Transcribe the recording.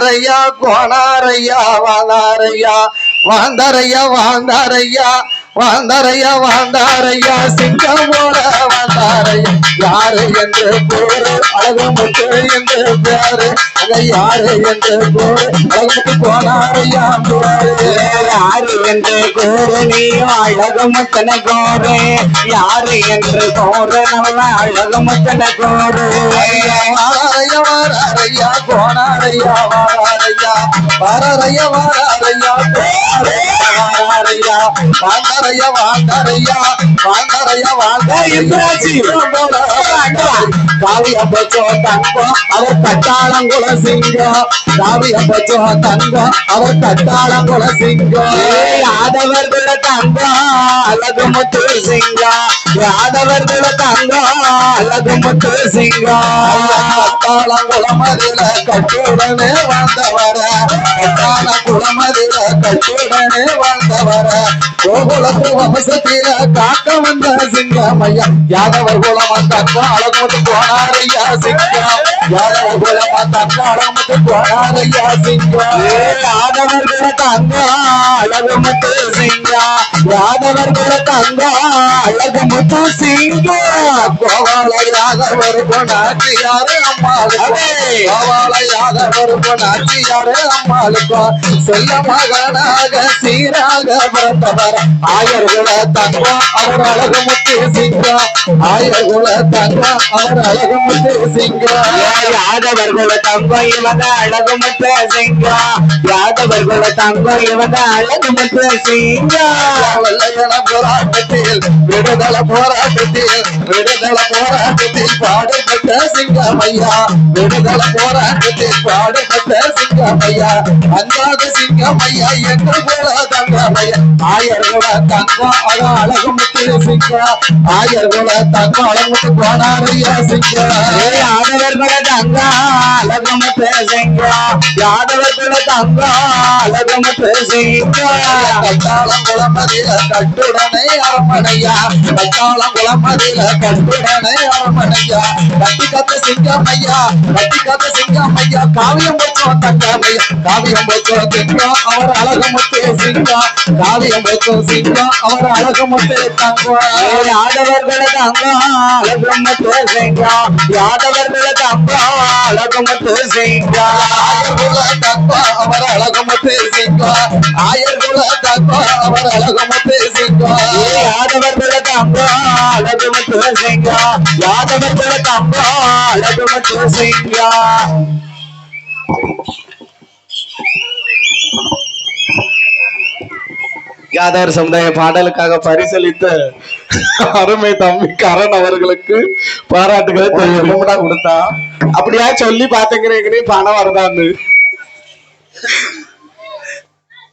வாந்தாரையா கோணாரையா வாந்தாரையா வாந்தாரையா வாந்தாரையா வாந்தாரையா வாந்தாரையா சிங்கம் போல வாந்தாரையா யாரு என்று போரு அழகு முத்து என்று பேரு அங்க யாரு என்று போரு அழகு முத்து கோணாரையா யாரு என்று கோரு நீ அழகு முத்தன கோரு யாரு என்று கோரு நல்ல அழகு முத்தன கோரு வாராரையா வாராரையா கோணாரையா வாராரையா வாராரையா வாராரையா வாராரையா வாந்தாரையா வாந்தாரையா வாந்தாரையா வாந்தாரையா காவிய பச்சோ தங்கம் அவர் கட்டாளங்குள சிங்கம் காவிய பச்சோ தங்கம் அவர் கட்டாளங்குள சிங்கம் யாதவர்கள தங்கம் அழகு முத்து சிங்கம் யாதவர்கள தங்கம் அழகு முத்து சிங்கம் கட்டாளங்குளமதில கட்டுடனே வாழ்ந்தவர கட்டாளங்குளமதில கட்டுடனே வாழ்ந்தவர கோகுலத்து வம்சத்தில காக்க வந்த சிங்கம் ஐயா யாதவர் குலம் தங்க அழகுமுத்து போனாரையா சிங்கம் யாதவர் குலம் தங்க அழகுமுத்து போனாரையா சிங்கம் யாதவர்கள தங்கம் அழகு முத்து சிங்கம் யாதவர்கள தங்கம் அழகு முத்து சிங்கம் கோவால யாதவர் கொண்டாச்சியாரு அம்மாளுக்கு கோவால யாதவர் கொண்டாச்சியாரு அம்மாளுக்கும் செல்ல மகனாக சீராக பிறந்தவர் ஆயர்குல தங்கம் அவர் அழகு முத்து சிங்கம் ஆயர்குல தங்கம் அவர் அழகு முத்து சிங்கம் யாதவர்கள தங்கம் இவங்க அழகு முத்து சிங்கம் யாதவர்கள தங்கம் இவங்க அழகு முத்து சிங்கம் வெள்ளையன போராட்டத்தில் விடுதலை போராட்டத்தில் விடுதலை போராட்டத்தில் பாடுபட்ட சிங்கமையா விடுதலை போராட்டத்தில் பாடுபட்ட சிங்கமையா அந்தாத சிங்கமையா என்று போல தங்கமையா ஆயர்குல தங்கம் அது அழகு முத்து சிங்கம் ஆயர்குல தங்கம் அழகுமுத்து போனாரையா சிங்கம் யாதவர்கள தங்கம் அழகு முத்து சிங்கம் யாதவர்கள தங்கம் அழகு முத்து சிங்கம் கட்டாளம் குளமதில கட்டுடனே அரமணையா கட்டாளம் குளமதில கட்டுடனே அரமணையா கட்டி கத்த சிங்கமையா கட்டி கத்த சிங்கமையா காவியம் பச்சோம் தங்கமையா காவியம் பச்சோம் சிங்கம் அவர் அழகுமுத்து சிங்கம் காவியம் பச்சோம் சிங்கம் அவர் அழகுமுத்து தங்கம் யாதவர்கள தங்கம் அழகு முத்து சிங்கம் யாதவர்கள தங்கம் அழகு முத்து சிங்கம் ஆயர்குல தங்கம் அவர் அழகுமுத்து சிங்கம் ஆயர்குல தங்கம் அவர் அழகுமுத்து சிங்கம் யாதவர்கள தங்கம் அழகு முத்து சிங்கம் யாதவர்கள தங்கம் அழகு முத்து சிங்கம் யாதவர் சமுதாய பாடலுக்காக பரிசளித்த அருமை தம்பி கரண் அவர்களுக்கு பாராட்டுகளை கொடுத்தா அப்படியா சொல்லி பாத்துக்கிறேன் பணம் வருதான்னு